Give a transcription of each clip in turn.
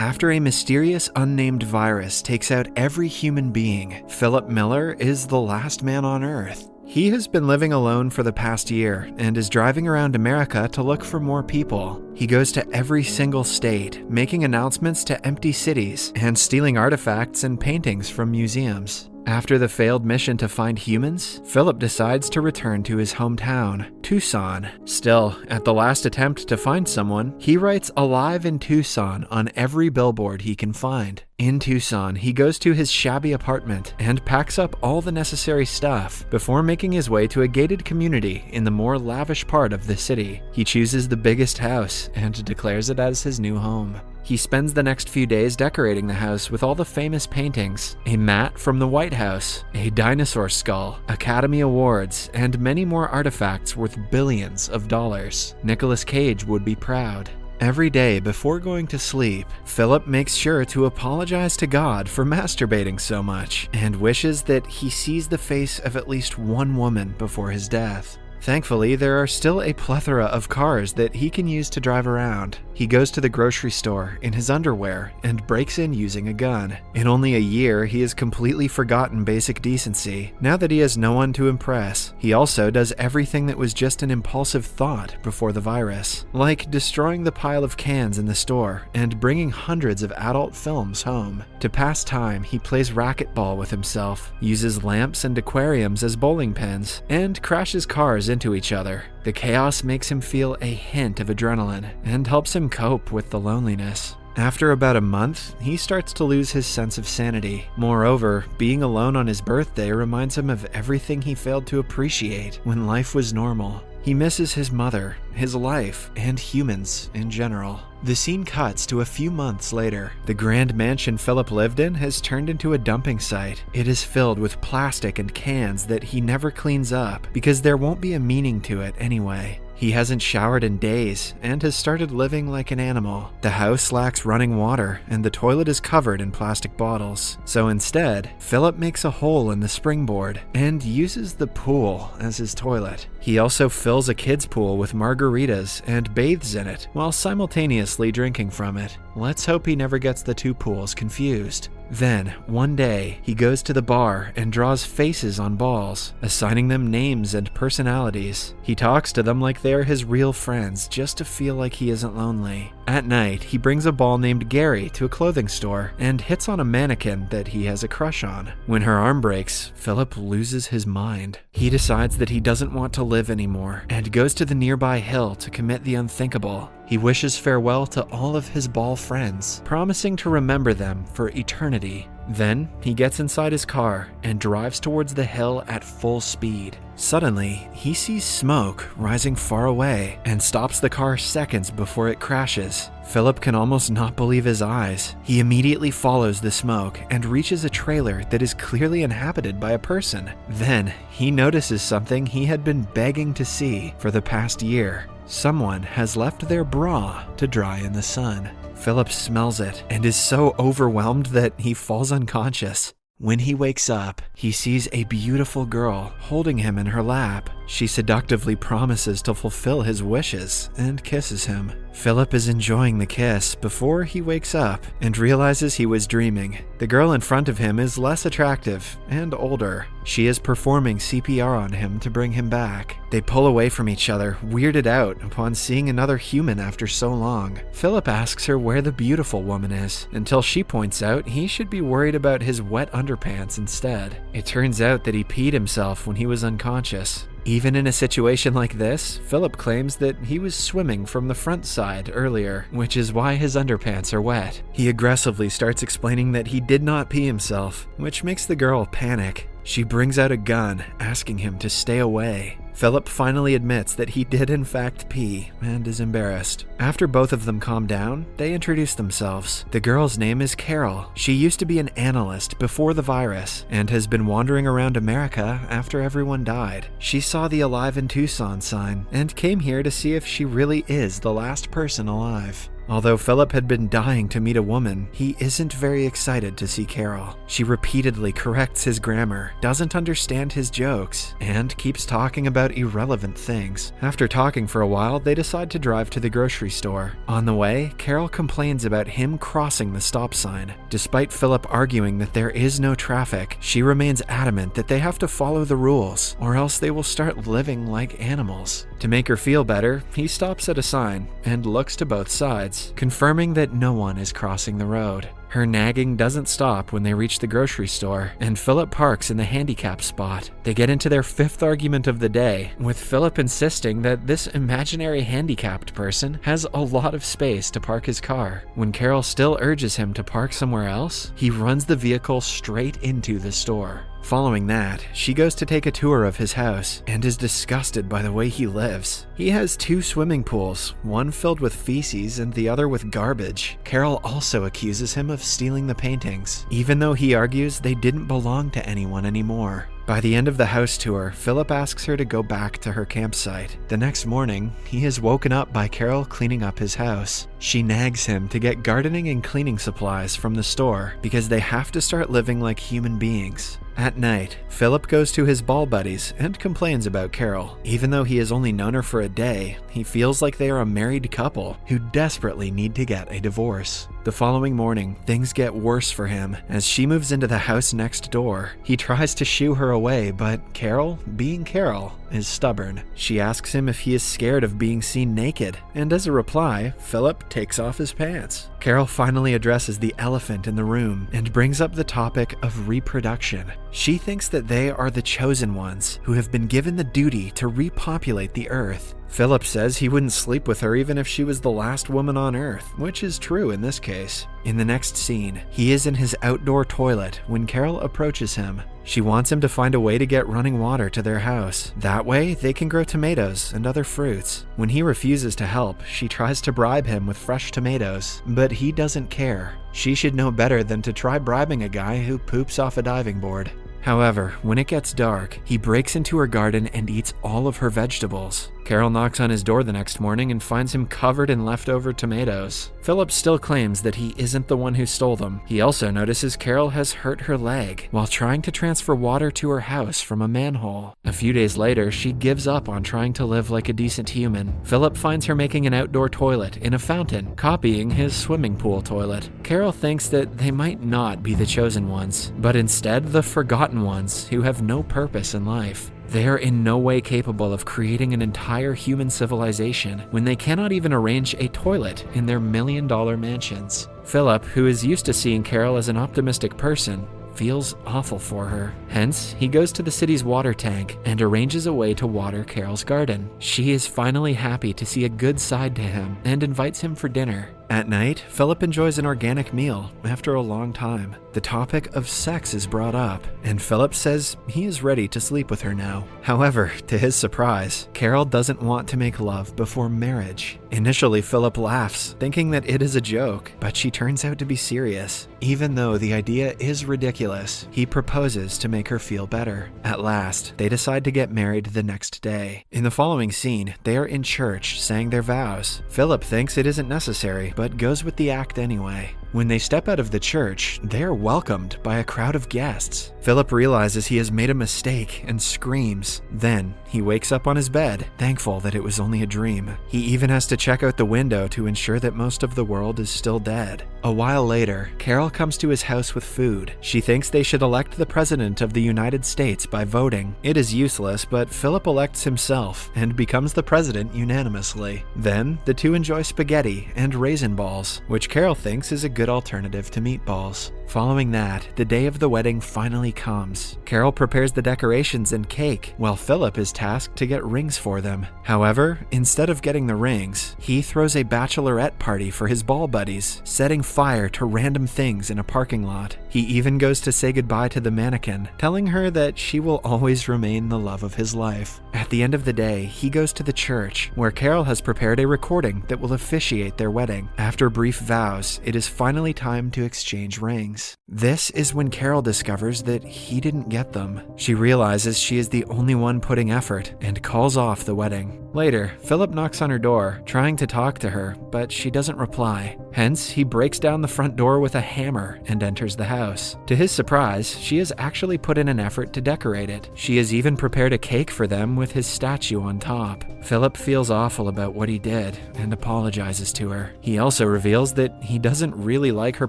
After a mysterious unnamed virus takes out every human being, Philip Miller is the last man on Earth. He has been living alone for the past year and is driving around America to look for more people. He goes to every single state, making announcements to empty cities and stealing artifacts and paintings from museums. After the failed mission to find humans, Philip decides to return to his hometown, Tucson. Still, at the last attempt to find someone, he writes "Alive in Tucson" on every billboard he can find. In Tucson, he goes to his shabby apartment and packs up all the necessary stuff before making his way to a gated community in the more lavish part of the city. He chooses the biggest house and declares it as his new home. He spends the next few days decorating the house with all the famous paintings, a mat from the White House, a dinosaur skull, Academy Awards, and many more artifacts worth billions of dollars. Nicolas Cage would be proud. Every day before going to sleep, Philip makes sure to apologize to God for masturbating so much and wishes that he sees the face of at least one woman before his death. Thankfully, there are still a plethora of cars that he can use to drive around. He goes to the grocery store in his underwear and breaks in using a gun. In only a year, he has completely forgotten basic decency, now that he has no one to impress. He also does everything that was just an impulsive thought before the virus, like destroying the pile of cans in the store and bringing hundreds of adult films home. To pass time, he plays racquetball with himself, uses lamps and aquariums as bowling pins, and crashes cars into each other. The chaos makes him feel a hint of adrenaline and helps him cope with the loneliness. After about a month, he starts to lose his sense of sanity. Moreover, being alone on his birthday reminds him of everything he failed to appreciate when life was normal. He misses his mother, his life, and humans in general. The scene cuts to a few months later. The grand mansion Philip lived in has turned into a dumping site. It is filled with plastic and cans that he never cleans up because there won't be a meaning to it anyway. He hasn't showered in days and has started living like an animal. The house lacks running water and the toilet is covered in plastic bottles. So instead, Philip makes a hole in the springboard and uses the pool as his toilet. He also fills a kid's pool with margaritas and bathes in it while simultaneously drinking from it. Let's hope he never gets the two pools confused. Then, one day, he goes to the bar and draws faces on balls, assigning them names and personalities. He talks to them like they're his real friends just to feel like he isn't lonely. At night, he brings a ball named Gary to a clothing store and hits on a mannequin that he has a crush on. When her arm breaks, Philip loses his mind. He decides that he doesn't want to live anymore and goes to the nearby hill to commit the unthinkable. He wishes farewell to all of his ball friends, promising to remember them for eternity. Then, he gets inside his car and drives towards the hill at full speed. Suddenly, he sees smoke rising far away and stops the car seconds before it crashes. Philip can almost not believe his eyes. He immediately follows the smoke and reaches a trailer that is clearly inhabited by a person. Then, he notices something he had been begging to see for the past year. Someone has left their bra to dry in the sun. Philip smells it and is so overwhelmed that he falls unconscious. When he wakes up, he sees a beautiful girl holding him in her lap. She seductively promises to fulfill his wishes and kisses him. Philip is enjoying the kiss before he wakes up and realizes he was dreaming. The girl in front of him is less attractive and older. She is performing CPR on him to bring him back. They pull away from each other, weirded out upon seeing another human after so long. Philip asks her where the beautiful woman is, until she points out he should be worried about his wet underpants instead. It turns out that he peed himself when he was unconscious. Even in a situation like this, Philip claims that he was swimming from the front side earlier, which is why his underpants are wet. He aggressively starts explaining that he did not pee himself, which makes the girl panic. She brings out a gun, asking him to stay away. Philip finally admits that he did in fact pee and is embarrassed. After both of them calm down, they introduce themselves. The girl's name is Carol. She used to be an analyst before the virus and has been wandering around America after everyone died. She saw the Alive in Tucson sign and came here to see if she really is the last person alive. Although Philip had been dying to meet a woman, he isn't very excited to see Carol. She repeatedly corrects his grammar, doesn't understand his jokes, and keeps talking about irrelevant things. After talking for a while, they decide to drive to the grocery store. On the way, Carol complains about him crossing the stop sign. Despite Philip arguing that there is no traffic, she remains adamant that they have to follow the rules, or else they will start living like animals. To make her feel better, he stops at a sign and looks to both sides, confirming that no one is crossing the road. Her nagging doesn't stop when they reach the grocery store, and Philip parks in the handicap spot. They get into their fifth argument of the day, with Philip insisting that this imaginary handicapped person has a lot of space to park his car. When Carol still urges him to park somewhere else, he runs the vehicle straight into the store. Following that, she goes to take a tour of his house and is disgusted by the way he lives. He has 2 swimming pools, one filled with feces and the other with garbage. Carol also accuses him of stealing the paintings, even though he argues they didn't belong to anyone anymore. By the end of the house tour, Philip asks her to go back to her campsite. The next morning, he is woken up by Carol cleaning up his house. She nags him to get gardening and cleaning supplies from the store because they have to start living like human beings. At night, Philip goes to his ball buddies and complains about Carol. Even though he has only known her for a day, he feels like they are a married couple who desperately need to get a divorce. The following morning, things get worse for him as she moves into the house next door. He tries to shoo her away, but Carol, being Carol, is stubborn. She asks him if he is scared of being seen naked, and as a reply, Philip takes off his pants. Carol finally addresses the elephant in the room and brings up the topic of reproduction. She thinks that they are the chosen ones who have been given the duty to repopulate the earth. Philip says he wouldn't sleep with her even if she was the last woman on Earth, which is true in this case. In the next scene, he is in his outdoor toilet when Carol approaches him. She wants him to find a way to get running water to their house. That way, they can grow tomatoes and other fruits. When he refuses to help, she tries to bribe him with fresh tomatoes, but he doesn't care. She should know better than to try bribing a guy who poops off a diving board. However, when it gets dark, he breaks into her garden and eats all of her vegetables. Carol knocks on his door the next morning and finds him covered in leftover tomatoes. Philip still claims that he isn't the one who stole them. He also notices Carol has hurt her leg while trying to transfer water to her house from a manhole. A few days later, she gives up on trying to live like a decent human. Philip finds her making an outdoor toilet in a fountain, copying his swimming pool toilet. Carol thinks that they might not be the chosen ones, but instead the forgotten ones who have no purpose in life. They are in no way capable of creating an entire human civilization when they cannot even arrange a toilet in their million-dollar mansions. Philip, who is used to seeing Carol as an optimistic person, feels awful for her. Hence, he goes to the city's water tank and arranges a way to water Carol's garden. She is finally happy to see a good side to him and invites him for dinner. At night, Philip enjoys an organic meal after a long time. The topic of sex is brought up, and Philip says he is ready to sleep with her now. However, to his surprise, Carol doesn't want to make love before marriage. Initially, Philip laughs, thinking that it is a joke, but she turns out to be serious. Even though the idea is ridiculous, he proposes to make her feel better. At last, they decide to get married the next day. In the following scene, they are in church saying their vows. Philip thinks it isn't necessary, but goes with the act anyway. When they step out of the church, they are welcomed by a crowd of guests. Philip realizes he has made a mistake and screams. Then, he wakes up on his bed, thankful that it was only a dream. He even has to check out the window to ensure that most of the world is still dead. A while later, Carol comes to his house with food. She thinks they should elect the President of the United States by voting. It is useless, but Philip elects himself and becomes the president unanimously. Then, the two enjoy spaghetti and raisin balls, which Carol thinks is a good alternative to meatballs. Following that, the day of the wedding finally comes. Carol prepares the decorations and cake, while Philip is tasked to get rings for them. However, instead of getting the rings, he throws a bachelorette party for his ball buddies, setting fire to random things in a parking lot. He even goes to say goodbye to the mannequin, telling her that she will always remain the love of his life. At the end of the day, he goes to the church, where Carol has prepared a recording that will officiate their wedding. After brief vows, it is finally time to exchange rings. This is when Carol discovers that he didn't get them. She realizes she is the only one putting effort and calls off the wedding. Later, Philip knocks on her door, trying to talk to her, but she doesn't reply. Hence, he breaks down the front door with a hammer and enters the house. To his surprise, she has actually put in an effort to decorate it. She has even prepared a cake for them with his statue on top. Philip feels awful about what he did and apologizes to her. He also reveals that he doesn't really like her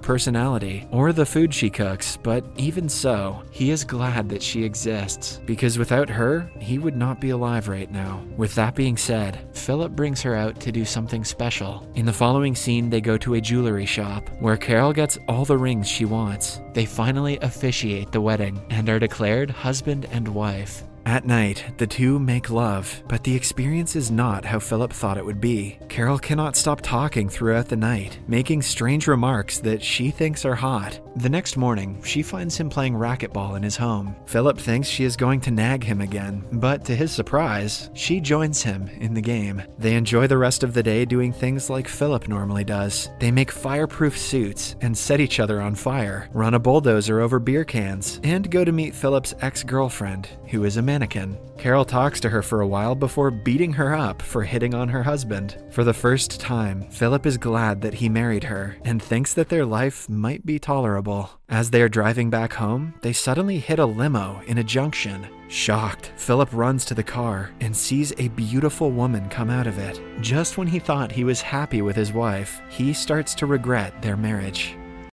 personality or the food she cooks, but even so, he is glad that she exists, because without her, he would not be alive right now. With that being said, Philip brings her out to do something special. In the following scene, they go to a jewelry shop where Carol gets all the rings she wants. They finally officiate the wedding and are declared husband and wife. At night, the two make love, but the experience is not how Philip thought it would be. Carol cannot stop talking throughout the night, making strange remarks that she thinks are hot. The next morning, she finds him playing racquetball in his home. Philip thinks she is going to nag him again, but to his surprise, she joins him in the game. They enjoy the rest of the day doing things like Philip normally does. They make fireproof suits and set each other on fire, run a bulldozer over beer cans, and go to meet Philip's ex-girlfriend, who is a mannequin. Carol talks to her for a while before beating her up for hitting on her husband. For the first time, Philip is glad that he married her and thinks that their life might be tolerable. As they are driving back home, they suddenly hit a limo in a junction. Shocked, Philip runs to the car and sees a beautiful woman come out of it. Just when he thought he was happy with his wife, he starts to regret their marriage.